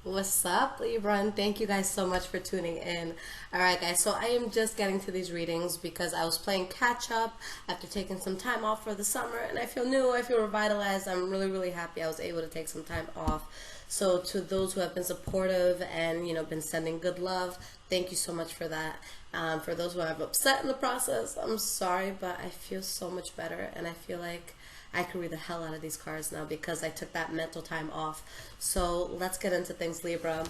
What's up, Libra? And thank you guys so much for tuning in. Alright, guys, so I am just getting to these readings because I was playing catch up after taking some time off for the summer, and I feel new, I feel revitalized. I'm really, really happy I was able to take some time off. So, to those who have been supportive and, been sending good love, thank you so much for that. For those who have upset in the process, I'm sorry, but I feel so much better, and I feel like I can read the hell out of these cards now because I took that mental time off. So let's get into things, Libra,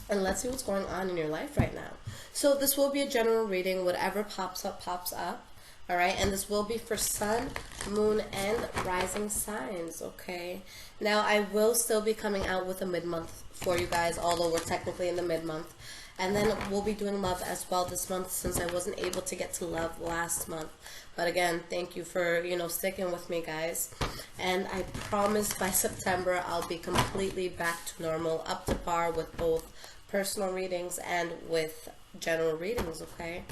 and let's see what's going on in your life right now. So this will be a general reading. Whatever pops up, pops up. All right, and this will be for Sun, Moon, and Rising signs, okay? Now, I will still be coming out with a mid-month for you guys, although we're technically in the mid-month. And then we'll be doing love as well this month since I wasn't able to get to love last month. But again, thank you for, sticking with me, guys. And I promise by September I'll be completely back to normal, up to par with both personal readings and with general readings, okay?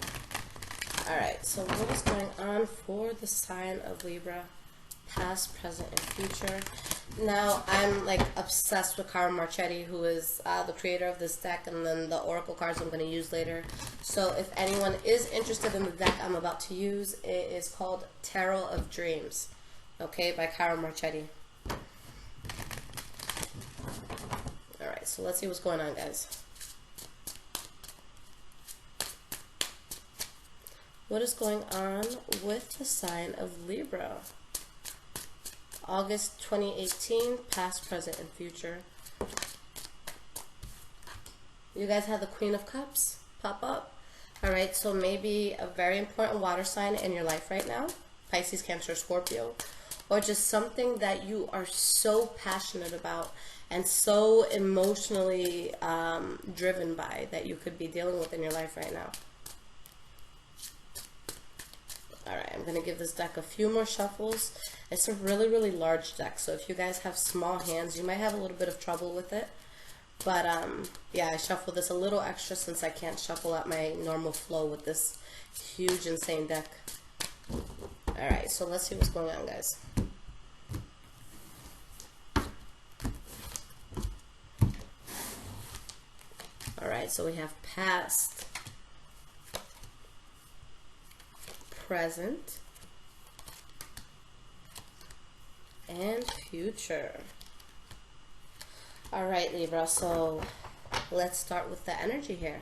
Alright, so what is going on for the sign of Libra? Past, present, and future. Now, I'm like obsessed with Cara Marchetti, who is the creator of this deck, and then the oracle cards I'm going to use later. So if anyone is interested in the deck I'm about to use, it is called Tarot of Dreams, okay, by Cara Marchetti. Alright, so let's see what's going on, guys. What is going on with the sign of Libra? August 2018, past, present, and future. You guys have the Queen of Cups pop up. Alright, so maybe a very important water sign in your life right now. Pisces, Cancer, Scorpio. Or just something that you are so passionate about and so emotionally driven by that you could be dealing with in your life right now. Alright, I'm going to give this deck a few more shuffles. It's a really, really large deck, so if you guys have small hands, you might have a little bit of trouble with it. But, yeah, I shuffled this a little extra since I can't shuffle at my normal flow with this huge, insane deck. Alright, so let's see what's going on, guys. Alright, so we have past, present, and future. Alright, Libra, so let's start with the energy here.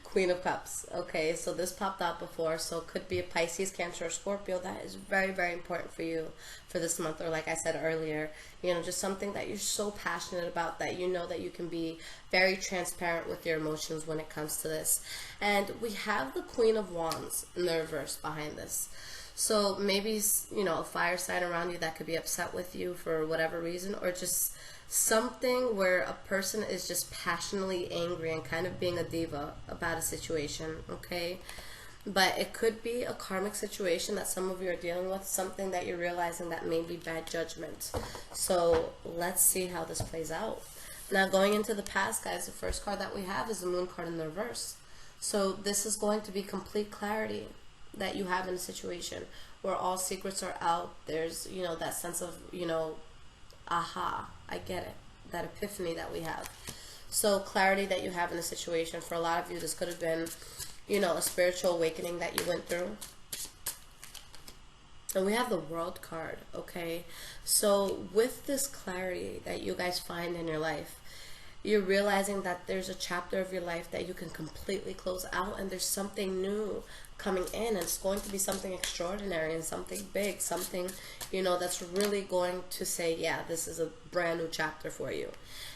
Queen of Cups. Okay, so this popped out before, so it could be a Pisces, Cancer, or Scorpio. That is very, very important for you for this month, or like I said earlier, just something that you're so passionate about that you know that you can be very transparent with your emotions when it comes to this. And we have the Queen of Wands in the reverse behind this. So maybe, a fire sign around you that could be upset with you for whatever reason, or just something where a person is just passionately angry and kind of being a diva about a situation, okay? But it could be a karmic situation that some of you are dealing with, something that you're realizing that may be bad judgment. So let's see how this plays out. Now, going into the past, guys, the first card that we have is the Moon card in the reverse. So this is going to be complete clarity that you have in a situation where all secrets are out. There's, that sense of, aha, I get it, that epiphany that we have. So clarity that you have in a situation. For a lot of you, this could have been, a spiritual awakening that you went through. And we have the World card, okay? So with this clarity that you guys find in your life, you're realizing that there's a chapter of your life that you can completely close out, and there's something new coming in, and it's going to be something extraordinary and something big, something, that's really going to say, yeah, this is a brand new chapter for you.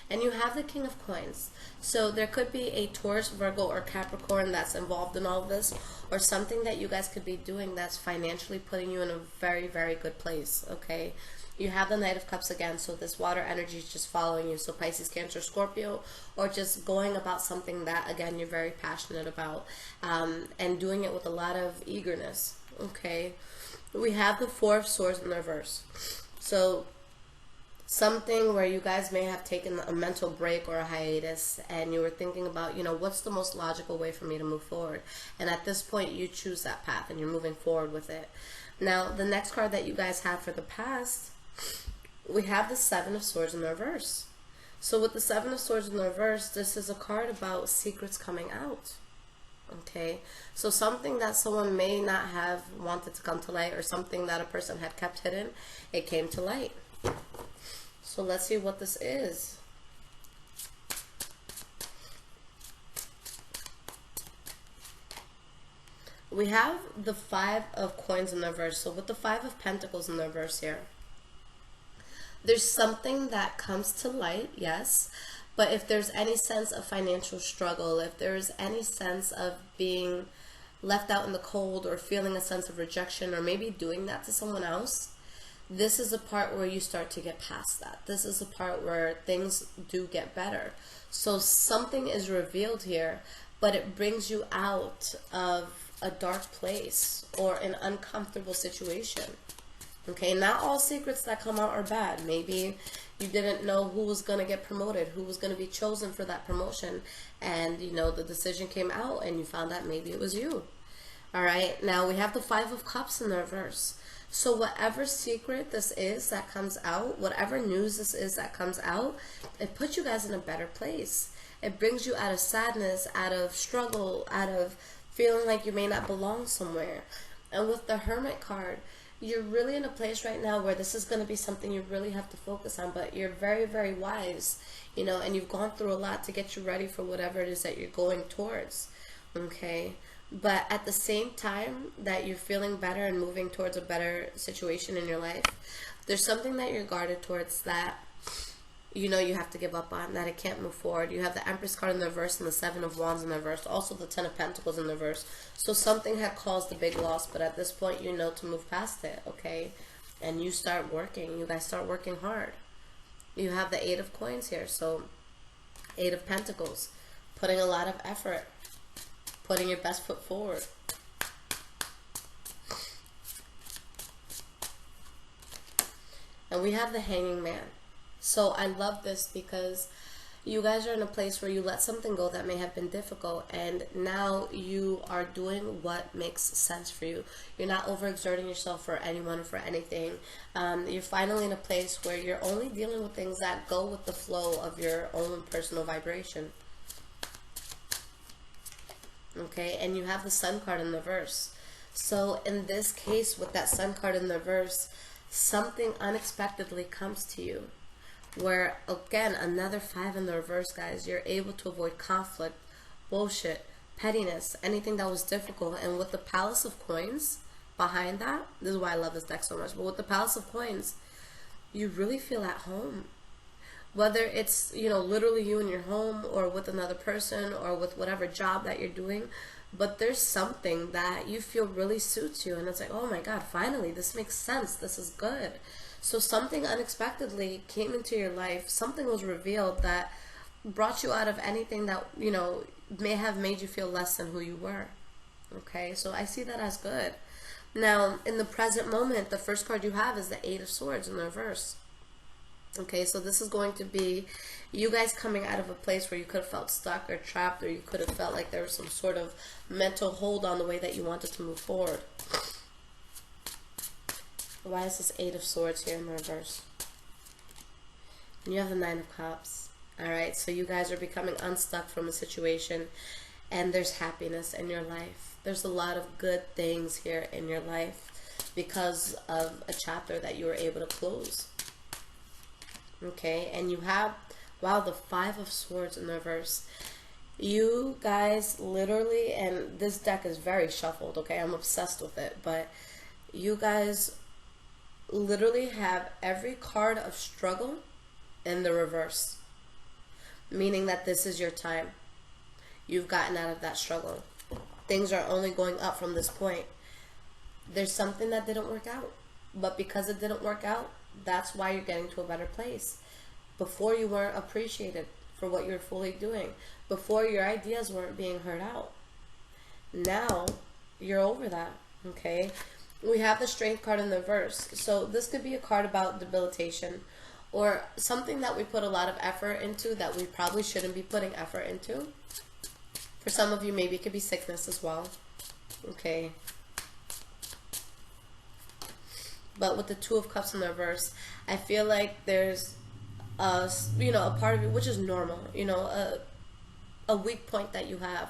And you have the King of Coins. So there could be a Taurus, Virgo, or Capricorn that's involved in all of this, or something that you guys could be doing that's financially putting you in a very, very good place, okay? You have the Knight of Cups again, so this water energy is just following you. So Pisces, Cancer, Scorpio, or just going about something that, again, you're very passionate about, and doing it with a lot of eagerness, okay? We have the Four of Swords in the reverse. So something where you guys may have taken a mental break or a hiatus, and you were thinking about, what's the most logical way for me to move forward? And at this point, you choose that path, and you're moving forward with it. Now, the next card that you guys have for the past, we have the Seven of Swords in the reverse. So with the Seven of Swords in the reverse, this is a card about secrets coming out. Okay, so something that someone may not have wanted to come to light, or something that a person had kept hidden, it came to light. So let's see what this is. We have the Five of Coins in the reverse. So with the Five of Pentacles in the reverse here, there's something that comes to light, yes. But if there's any sense of financial struggle, if there's any sense of being left out in the cold, or feeling a sense of rejection, or maybe doing that to someone else, this is the part where you start to get past that. This is the part where things do get better. So something is revealed here, but it brings you out of a dark place or an uncomfortable situation. Okay, not all secrets that come out are bad. Maybe you didn't know who was going to get promoted, who was going to be chosen for that promotion, and you know the decision came out and you found out maybe it was you. All right, now we have the Five of Cups in the reverse. So whatever secret this is that comes out, whatever news this is that comes out, it puts you guys in a better place. It brings you out of sadness, out of struggle, out of feeling like you may not belong somewhere. And with the Hermit card, you're really in a place right now where this is going to be something you really have to focus on, but you're very, very wise, you know, and you've gone through a lot to get you ready for whatever it is that you're going towards, okay? But at the same time that you're feeling better and moving towards a better situation in your life, there's something that you're guarded towards that you know you have to give up on, that it can't move forward. You have the Empress card in the reverse and the Seven of Wands in the reverse, also the Ten of Pentacles in the reverse. So something had caused a big loss, but at this point you know to move past it, okay? And you start working. You guys start working hard. You have the Eight of Coins here, so Eight of Pentacles, putting a lot of effort, putting your best foot forward. And we have the Hanging Man. So I love this because you guys are in a place where you let something go that may have been difficult, and now you are doing what makes sense for you. You're not overexerting yourself for anyone or for anything. You're finally in a place where you're only dealing with things that go with the flow of your own personal vibration. Okay, and you have the Sun card in the reverse. So in this case, with that Sun card in the reverse, something unexpectedly comes to you. Where, again, another 5 in the reverse, guys. You're able to avoid conflict, bullshit, pettiness, anything that was difficult. And with the Palace of Coins behind that, this is why I love this deck so much, but with the Palace of Coins, you really feel at home. Whether it's, you know, literally you in your home, or with another person, or with whatever job that you're doing, but there's something that you feel really suits you, and it's like, oh my God, finally, this makes sense, this is good. So something unexpectedly came into your life, something was revealed that brought you out of anything that, you know, may have made you feel less than who you were. Okay, so I see that as good. Now, in the present moment, the first card you have is the Eight of Swords in the reverse. Okay, so this is going to be you guys coming out of a place where you could have felt stuck or trapped, or you could have felt like there was some sort of mental hold on the way that you wanted to move forward. Why is this Eight of Swords here in the reverse? And you have the Nine of Cups. Alright, so you guys are becoming unstuck from a situation, and there's happiness in your life. There's a lot of good things here in your life because of a chapter that you were able to close. Okay, and you have, wow, the Five of Swords in the reverse. You guys literally, and this deck is very shuffled, okay? I'm obsessed with it, but you guys literally have every card of struggle in the reverse, meaning that this is your time. You've gotten out of that struggle. Things are only going up from this point. There's something that didn't work out, but because it didn't work out, that's why you're getting to a better place. Before, you weren't appreciated for what you're fully doing. Before, your ideas weren't being heard out. Now you're over that. Okay, we have the Strength card in the reverse. So this could be a card about debilitation, or something that we put a lot of effort into that we probably shouldn't be putting effort into. For some of you, maybe it could be sickness as well. Okay, but with the Two of Cups in the reverse, I feel like there's you know, a part of you, which is normal, you know, a weak point that you have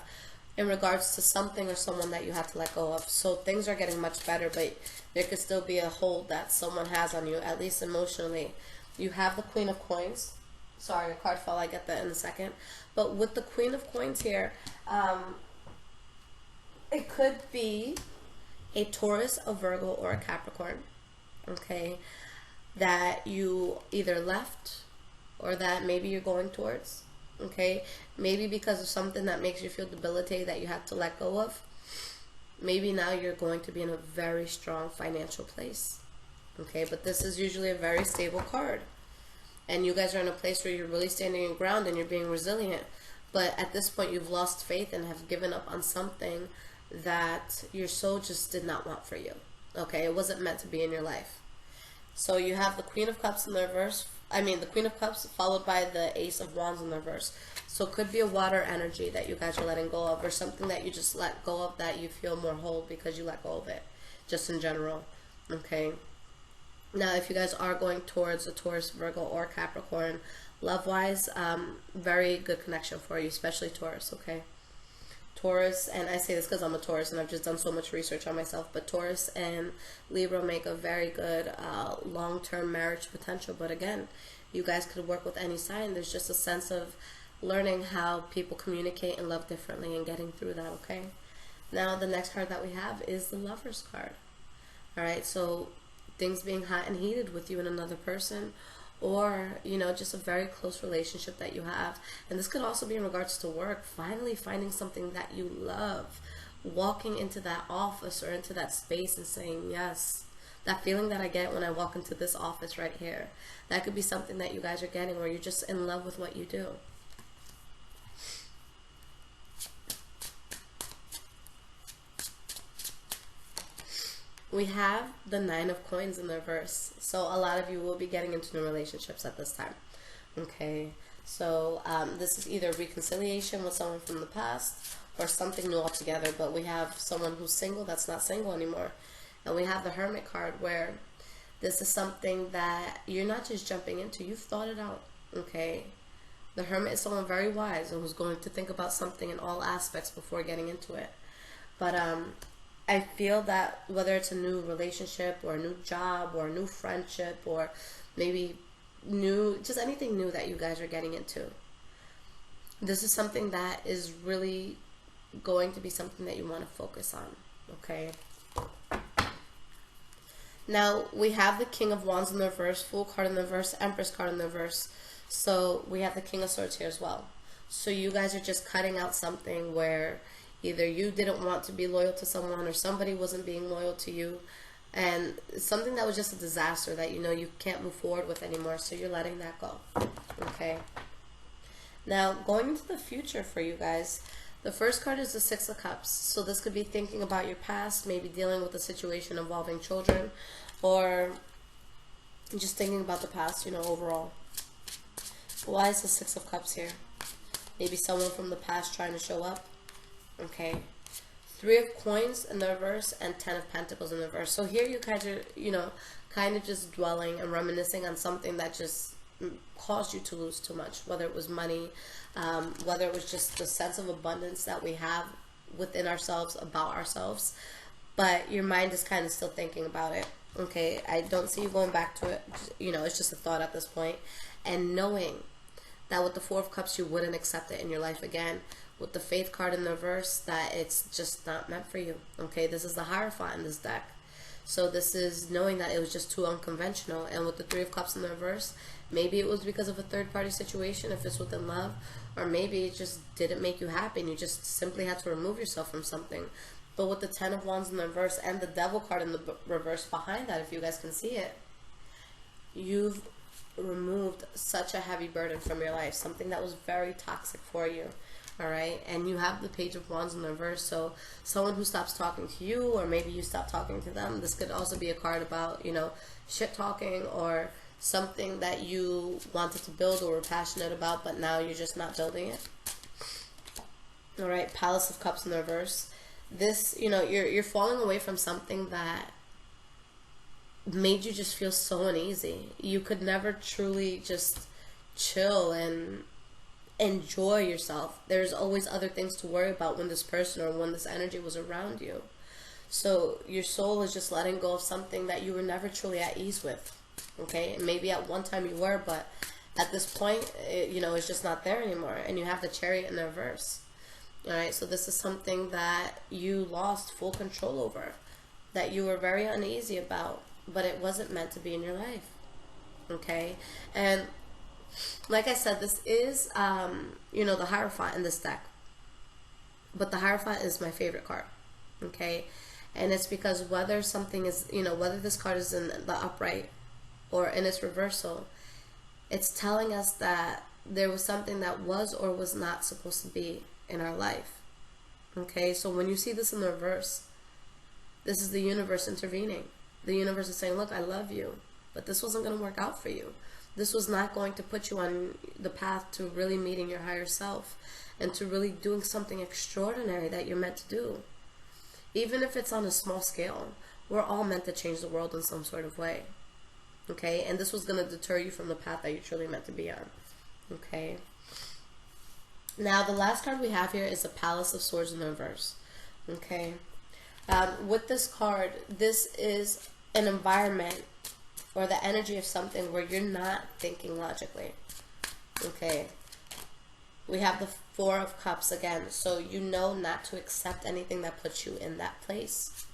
in regards to something or someone that you have to let go of. So things are getting much better, but there could still be a hold that someone has on you, at least emotionally. You have the Queen of Coins. Sorry, a card fell. I get that in a second. But with the Queen of Coins here, it could be a Taurus, a Virgo, or a Capricorn. Okay, that you either left or that maybe you're going towards. Okay, maybe because of something that makes you feel debilitated that you have to let go of. Maybe now you're going to be in a very strong financial place. Okay, but this is usually a very stable card. And you guys are in a place where you're really standing your ground and you're being resilient. But at this point, you've lost faith and have given up on something that your soul just did not want for you. Okay, it wasn't meant to be in your life. So you have the Queen of Cups in the reverse. I mean, the Queen of Cups followed by the Ace of Wands in the reverse. So it could be a water energy that you guys are letting go of, or something that you just let go of that you feel more whole because you let go of it, just in general. Okay. Now, if you guys are going towards a Taurus, Virgo, or Capricorn, love-wise, very good connection for you, especially Taurus, okay? Taurus, and I say this because I'm a Taurus and I've just done so much research on myself, but Taurus and Libra make a very good long-term marriage potential. But again, you guys could work with any sign. There's just a sense of learning how people communicate and love differently and getting through that, okay? Now, the next card that we have is the Lover's card. All right, so things being hot and heated with you and another person, or, you know, just a very close relationship that you have. And this could also be in regards to work, finally finding something that you love, walking into that office or into that space and saying yes. That feeling that I get when I walk into this office right here, that could be something that you guys are getting, where you're just in love with what you do. We have the Nine of Coins in the reverse. So a lot of you will be getting into new relationships at this time. Okay, so this is either reconciliation with someone from the past or something new altogether. But we have someone who's single that's not single anymore. And we have the Hermit card, where this is something that you're not just jumping into. You've thought it out. Okay, the Hermit is someone very wise and who's going to think about something in all aspects before getting into it. But I feel that whether it's a new relationship or a new job or a new friendship or maybe new, just anything new that you guys are getting into, this is something that is really going to be something that you want to focus on, okay? Now, we have the King of Wands in the reverse, Fool card in the reverse, Empress card in the reverse. So we have the King of Swords here as well. So you guys are just cutting out something where either you didn't want to be loyal to someone or somebody wasn't being loyal to you. And something that was just a disaster that you know you can't move forward with anymore. So you're letting that go. Okay. Now, going into the future for you guys, the first card is the Six of Cups. So this could be thinking about your past, maybe dealing with a situation involving children, or just thinking about the past, you know, overall. Why is the Six of Cups here? Maybe someone from the past trying to show up. Okay, Three of Coins in the reverse and 10 of Pentacles in the reverse. So here you guys are, you know, kind of just dwelling and reminiscing on something that just caused you to lose too much, whether it was money, whether it was just the sense of abundance that we have within ourselves, about ourselves, but your mind is kind of still thinking about it. Okay, I don't see you going back to it. You know, it's just a thought at this point. And knowing that with the Four of Cups, you wouldn't accept it in your life again. With the Faith card in the reverse, that it's just not meant for you. Okay, this is the Hierophant in this deck. So this is knowing that it was just too unconventional. And with the Three of Cups in the reverse, maybe it was because of a third-party situation if it's within love, or maybe it just didn't make you happy and you just simply had to remove yourself from something. But with the 10 of Wands in the reverse and the Devil card in the reverse behind that, if you guys can see it, you've removed such a heavy burden from your life, something that was very toxic for you. All right, and you have the Page of Wands in the reverse, so someone who stops talking to you, or maybe you stop talking to them. This could also be a card about, you know, shit talking, or something that you wanted to build or were passionate about, but now you're just not building it. All right, Palace of Cups in the reverse. This, you know, you're falling away from something that made you just feel so uneasy. You could never truly just chill and enjoy yourself. There's always other things to worry about when this person or when this energy was around you. So your soul is just letting go of something that you were never truly at ease with. Okay, and maybe at one time you were, but at this point, it's just not there anymore. And you have the Chariot in the reverse. All right, so this is something that you lost full control over, that you were very uneasy about, but it wasn't meant to be in your life. Okay, and like I said, this is, the Hierophant in this deck. But the Hierophant is my favorite card. Okay, and it's because whether something is, whether this card is in the upright or in its reversal, it's telling us that there was something that was or was not supposed to be in our life. Okay, so when you see this in the reverse, this is the universe intervening. The universe is saying, look, I love you, but this wasn't going to work out for you. This was not going to put you on the path to really meeting your higher self and to really doing something extraordinary that you're meant to do. Even if it's on a small scale, we're all meant to change the world in some sort of way. Okay, and this was going to deter you from the path that you're truly meant to be on. Okay. Now, the last card we have here is the Palace of Swords in the reverse. Okay. With this card, this is an environment or the energy of something where you're not thinking logically. Okay. We have the Four of Cups again. So you know not to accept anything that puts you in that place,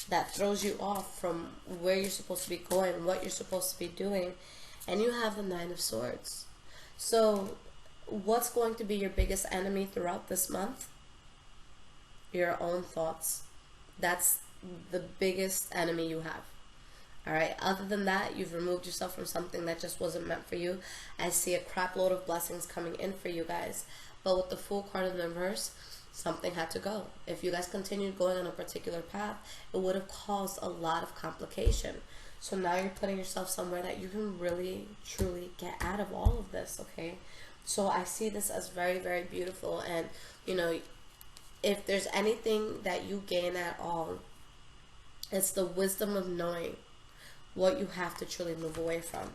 that throws you off from where you're supposed to be going, what you're supposed to be doing. And you have the Nine of Swords. So what's going to be your biggest enemy throughout this month? Your own thoughts. That's the biggest enemy you have. Alright, other than that, you've removed yourself from something that just wasn't meant for you. I see a crap load of blessings coming in for you guys. But with the Fool card in the reverse, something had to go. If you guys continued going on a particular path, it would have caused a lot of complication. So now you're putting yourself somewhere that you can really, truly get out of all of this, okay? So I see this as very, very beautiful. And, if there's anything that you gain at all, it's the wisdom of knowing what you have to truly move away from.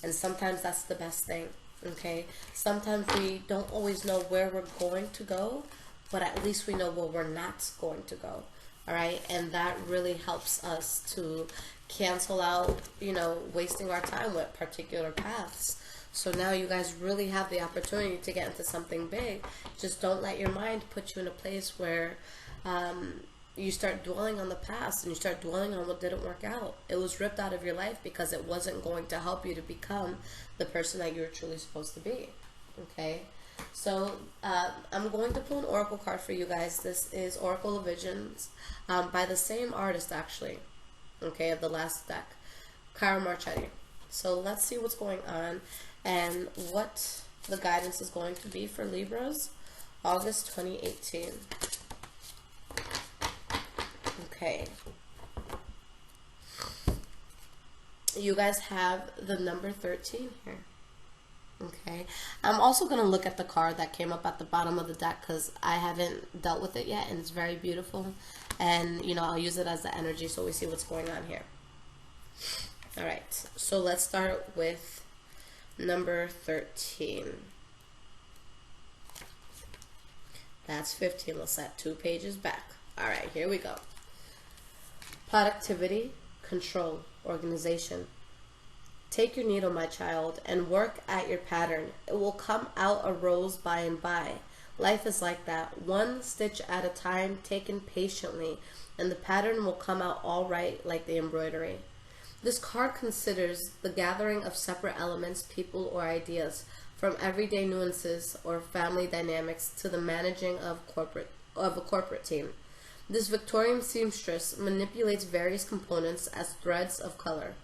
And sometimes that's the best thing, okay? Sometimes we don't always know where we're going to go, but at least we know where we're not going to go, all right? And that really helps us to cancel out, wasting our time with particular paths. So now you guys really have the opportunity to get into something big. Just don't let your mind put you in a place where you start dwelling on the past and you start dwelling on what didn't work out. It was ripped out of your life because it wasn't going to help you to become the person that you were truly supposed to be. Okay? So I'm going to pull an oracle card for you guys. This is Oracle of Visions by the same artist, actually. Okay, of the last deck, Cara Marchetti. So let's see what's going on and what the guidance is going to be for Libras, August 2018. Okay. You guys have the number 13 here. Okay. I'm also going to look at the card that came up at the bottom of the deck because I haven't dealt with it yet, and it's very beautiful. And, I'll use it as the energy so we see what's going on here. All right. So let's start with number 13. That's 15. Lissette, 2 pages back. All right, here we go. Productivity, control, organization. Take your needle, my child, and work at your pattern. It will come out a rose by and by. Life is like that, one stitch at a time, taken patiently, and the pattern will come out all right like the embroidery. This card considers the gathering of separate elements, people, or ideas, from everyday nuances or family dynamics to the managing of a corporate team. This Victorian seamstress manipulates various components as threads of color.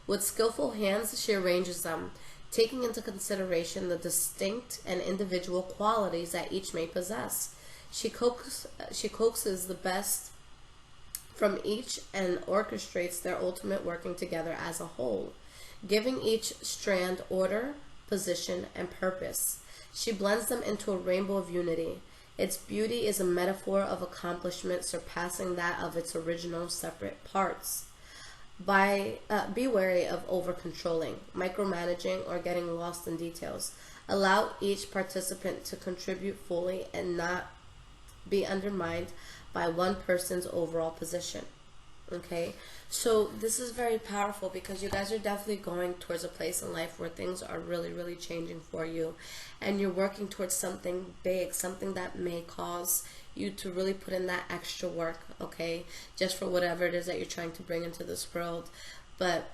With skillful hands, she arranges them, taking into consideration the distinct and individual qualities that each may possess. She coaxes the best from each and orchestrates their ultimate working together as a whole, giving each strand order, position, and purpose. She blends them into a rainbow of unity. Its beauty is a metaphor of accomplishment surpassing that of its original separate parts. Be wary of over-controlling, micromanaging, or getting lost in details. Allow each participant to contribute fully and not be undermined by one person's overall position. Okay, so this is very powerful because you guys are definitely going towards a place in life where things are really, really changing for you, and you're working towards something big, something that may cause you to really put in that extra work, okay, just for whatever it is that you're trying to bring into this world. But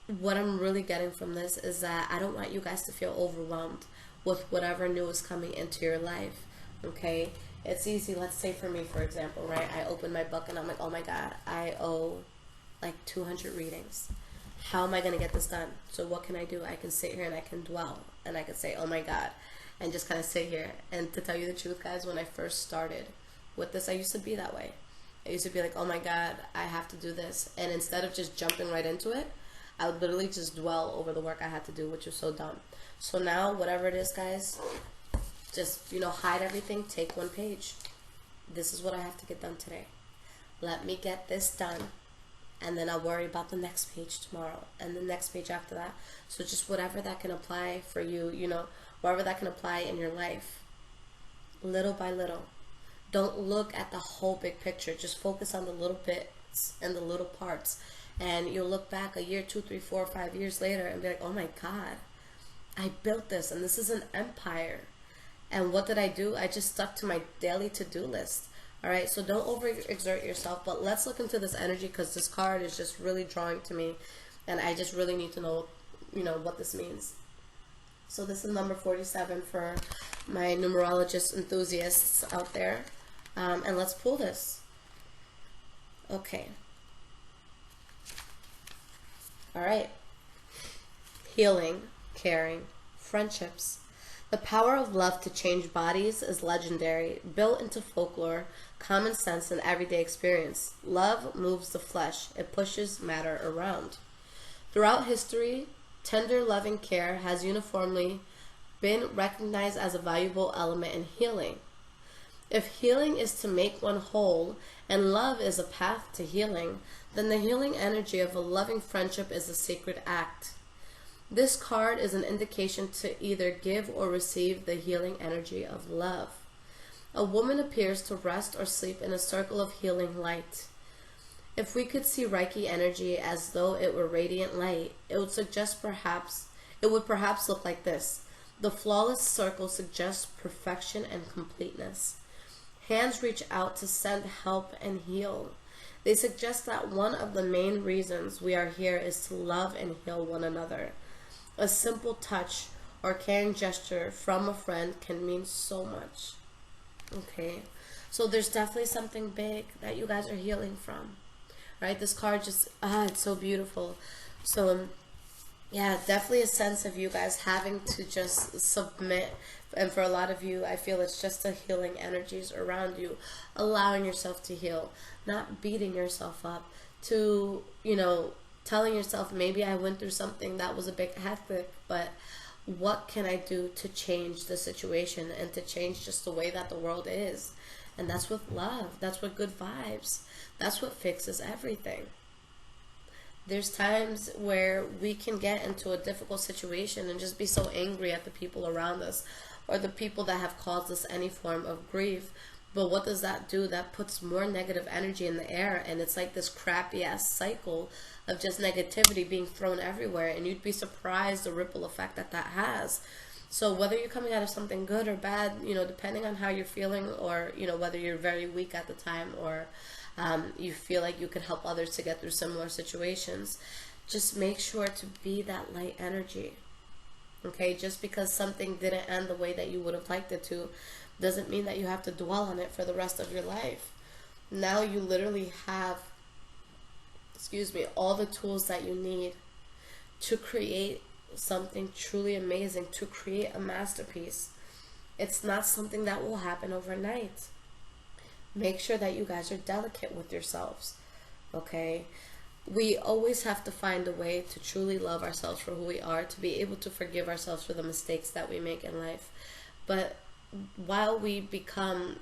what I'm really getting from this is that I don't want you guys to feel overwhelmed with whatever new is coming into your life, okay? It's easy. Let's say for me, for example, right? I open my book and I'm like, oh my God, I owe like 200 readings. How am I going to get this done? So what can I do? I can sit here and I can dwell and I can say, oh my God, and just kind of sit here. And to tell you the truth, guys, when I first started with this, I used to be that way. I used to be like, oh my God, I have to do this. And instead of just jumping right into it, I would literally just dwell over the work I had to do, which was so dumb. So now, whatever it is, guys, just, hide everything, take one page. This is what I have to get done today. Let me get this done. And then I'll worry about the next page tomorrow and the next page after that. So just whatever that can apply for you, whatever that can apply in your life, little by little. Don't look at the whole big picture. Just focus on the little bits and the little parts. And you'll look back a year, 2, 3, 4, 5 years later and be like, oh my God, I built this and this is an empire. And what did I do? I just stuck to my daily to-do list. All right, so don't overexert yourself. But let's look into this energy because this card is just really drawing to me. And I just really need to know, what this means. So this is number 47 for my numerologist enthusiasts out there. And let's pull this. Okay. All right. Healing, caring, friendships. The power of love to change bodies is legendary, built into folklore, common sense, and everyday experience. Love moves the flesh. It pushes matter around. Throughout history, tender, loving care has uniformly been recognized as a valuable element in healing. If healing is to make one whole, and love is a path to healing, then the healing energy of a loving friendship is a sacred act. This card is an indication to either give or receive the healing energy of love. A woman appears to rest or sleep in a circle of healing light. If we could see Reiki energy as though it were radiant light, it would perhaps look like this. The flawless circle suggests perfection and completeness. Hands reach out to send help and heal. They suggest that one of the main reasons we are here is to love and heal one another. A simple touch or caring gesture from a friend can mean so much. Okay, so there's definitely something big that you guys are healing from, right? This card just, it's so beautiful. So, yeah, definitely a sense of you guys having to just submit. And for a lot of you, I feel it's just the healing energies around you, allowing yourself to heal, not beating yourself up, to, telling yourself, maybe I went through something that was a bit hectic, but what can I do to change the situation and to change just the way that the world is? And that's with love. That's with good vibes. That's what fixes everything. There's times where we can get into a difficult situation and just be so angry at the people around us or the people that have caused us any form of grief. But what does that do? That puts more negative energy in the air, and it's like this crappy ass cycle of just negativity being thrown everywhere, and you'd be surprised the ripple effect that has. So whether you're coming out of something good or bad, depending on how you're feeling, or whether you're very weak at the time, or you feel like you can help others to get through similar situations, just make sure to be that light energy. Okay, just because something didn't end the way that you would have liked it to doesn't mean that you have to dwell on it for the rest of your life. Now you literally have, all the tools that you need to create something truly amazing, to create a masterpiece. It's not something that will happen overnight. Make sure that you guys are delicate with yourselves, okay? We always have to find a way to truly love ourselves for who we are, to be able to forgive ourselves for the mistakes that we make in life. But while we become,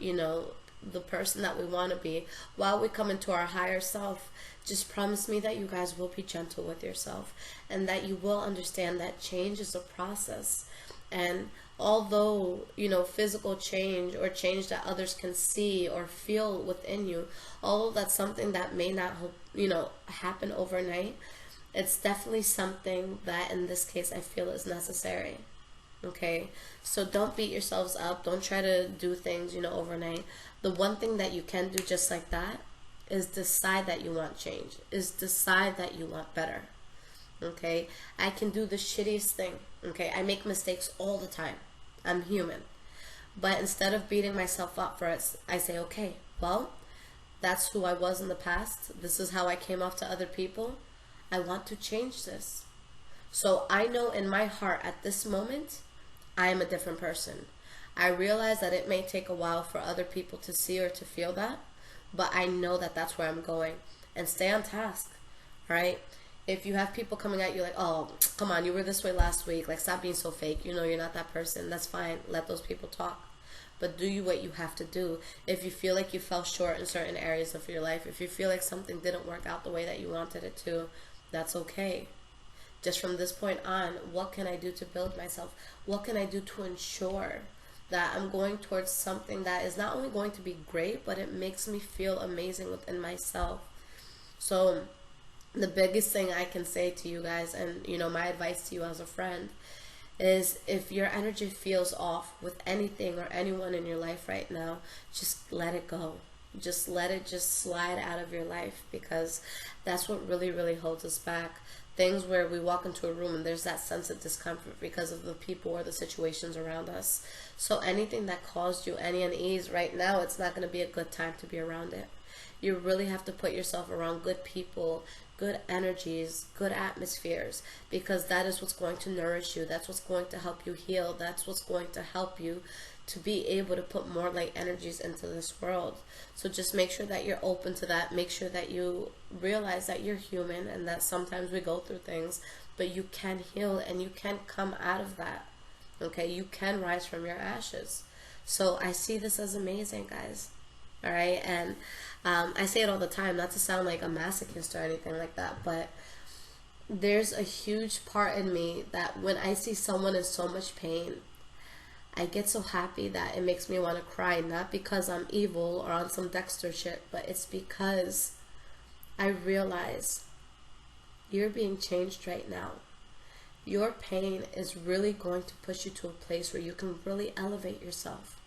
the person that we want to be, while we come into our higher self, just promise me that you guys will be gentle with yourself and that you will understand that change is a process. And although, you know, physical change or change that others can see or feel within you, although that's something that may not, you know, happen overnight, it's definitely something that in this case I feel is necessary. Okay, so don't beat yourselves up. Don't try to do things, you know, overnight. The one thing that you can do just like that is decide that you want change, is decide that you want better. Okay, I can do the shittiest thing. Okay, I make mistakes all the time. I'm human. But instead of beating myself up for it, I say, okay, well, that's who I was in the past. This is how I came off to other people. I want to change this. So I know in my heart at this moment, I am a different person. I realize that it may take a while for other people to see or to feel that, but I know that that's where I'm going. And stay on task, right? If you have people coming at you like, oh, come on, you were this way last week, like, stop being so fake, you know, you're not that person, that's fine, let those people talk. But do you what you have to do. If you feel like you fell short in certain areas of your life, if you feel like something didn't work out the way that you wanted it to, that's okay. Just from this point on, what can I do to build myself? What can I do to ensure that I'm going towards something that is not only going to be great, but it makes me feel amazing within myself? So the biggest thing I can say to you guys, and you know, my advice to you as a friend, is if your energy feels off with anything or anyone in your life right now, just let it go. Just let it just slide out of your life, because that's what really, really holds us back. Things where we walk into a room and there's that sense of discomfort because of the people or the situations around us. So anything that caused you any unease right now, it's not going to be a good time to be around it. You really have to put yourself around good people, good energies, good atmospheres, because that is what's going to nourish you. That's what's going to help you heal. That's what's going to help you to be able to put more light energies into this world. So just make sure that you're open to that. Make sure that you realize that you're human and that sometimes we go through things, but you can heal and you can come out of that. Okay, you can rise from your ashes. So I see this as amazing, guys. All right, and I say it all the time, not to sound like a masochist or anything like that, but there's a huge part in me that when I see someone in so much pain, I get so happy that it makes me want to cry, not because I'm evil or on some Dexter shit, but it's because I realize you're being changed right now. Your pain is really going to push you to a place where you can really elevate yourself.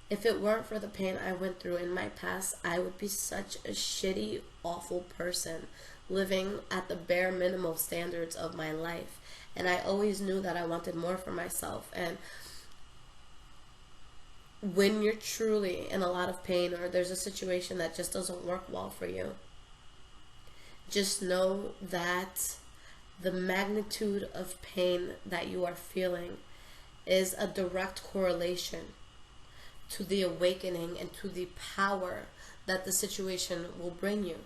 If it weren't for the pain I went through in my past, I would be such a shitty, awful person, living at the bare minimal standards of my life. And I always knew that I wanted more for myself. And when you're truly in a lot of pain, or there's a situation that just doesn't work well for you, just know that the magnitude of pain that you are feeling is a direct correlation to the awakening and to the power that the situation will bring you.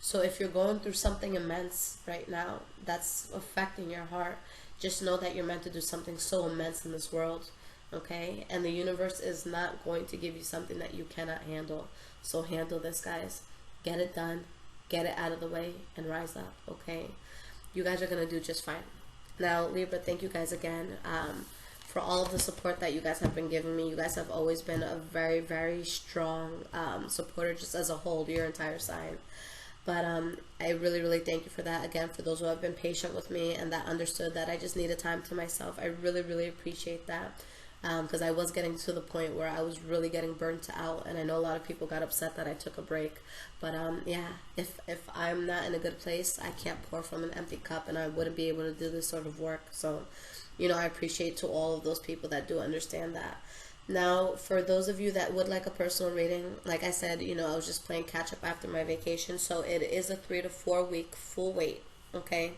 So if you're going through something immense right now that's affecting your heart, just know that you're meant to do something so immense in this world. Okay, and the universe is not going to give you something that you cannot handle. So handle this, guys. Get it done, get it out of the way, and rise up. Okay, you guys are gonna do just fine. Now, Libra, thank you guys again for all of the support that you guys have been giving me. You guys have always been a very, very strong supporter, just as a whole, your entire sign. But I really, really thank you for that. Again, for those who have been patient with me and that understood that I just needed time to myself, I really, really appreciate that. Because I was getting to the point where I was really getting burnt out, and I know a lot of people got upset that I took a break. But yeah, if I'm not in a good place, I can't pour from an empty cup, and I wouldn't be able to do this sort of work. So, you know, I appreciate to all of those people that do understand that. Now, for those of you that would like a personal reading, like I said, you know, I was just playing catch up after my vacation, so it is a 3 to 4 week full wait, okay,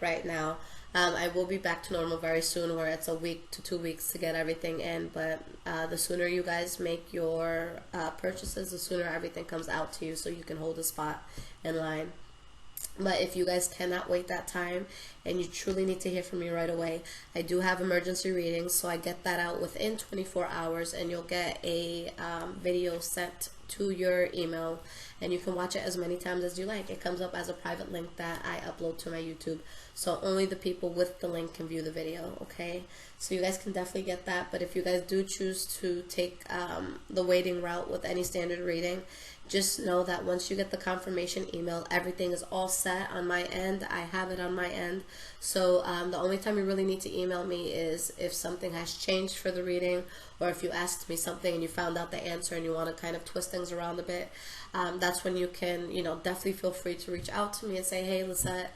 right now. I will be back to normal very soon, where it's a week to 2 weeks to get everything in, but the sooner you guys make your purchases, the sooner everything comes out to you, so you can hold a spot in line. But if you guys cannot wait that time and you truly need to hear from me right away, I do have emergency readings, so I get that out within 24 hours, and you'll get a video sent to your email, and you can watch it as many times as you like. It comes up as a private link that I upload to my YouTube, so only the people with the link can view the video, okay? So you guys can definitely get that. But if you guys do choose to take the waiting route with any standard reading, just know that once you get the confirmation email, everything is all set on my end. I have it on my end. So the only time you really need to email me is if something has changed for the reading, or if you asked me something and you found out the answer and you want to kind of twist things around a bit. That's when you can, definitely feel free to reach out to me and say, hey, Lissette,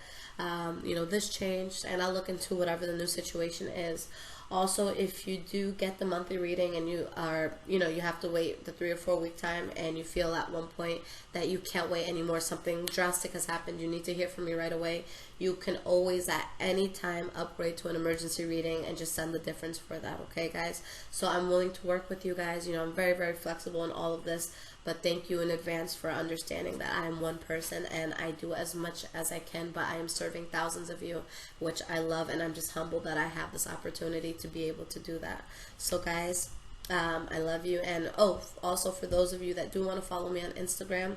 this changed, and I'll look into whatever the new situation is. Also, if you do get the monthly reading and you are, you have to wait the 3 or 4 week time, and you feel at one point that you can't wait anymore, something drastic has happened, you need to hear from me right away, you can always at any time upgrade to an emergency reading and just send the difference for that, okay, guys? So I'm willing to work with you guys. I'm very, very flexible in all of this, but thank you in advance for understanding that I am one person and I do as much as I can, but I am serving thousands of you, which I love, and I'm just humbled that I have this opportunity to be able to do that. So guys, I love you. And also for those of you that do want to follow me on Instagram,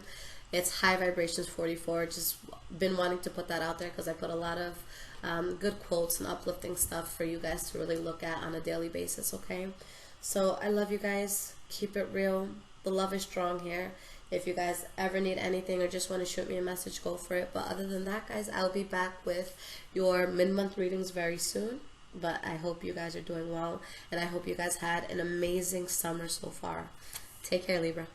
it's High Vibrations 44. Just been wanting to put that out there because I put a lot of good quotes and uplifting stuff for you guys to really look at on a daily basis, okay? So I love you guys. Keep it real. The love is strong here. If you guys ever need anything or just want to shoot me a message, go for it. But other than that, guys, I'll be back with your mid-month readings very soon. But I hope you guys are doing well, and I hope you guys had an amazing summer so far. Take care, Libra.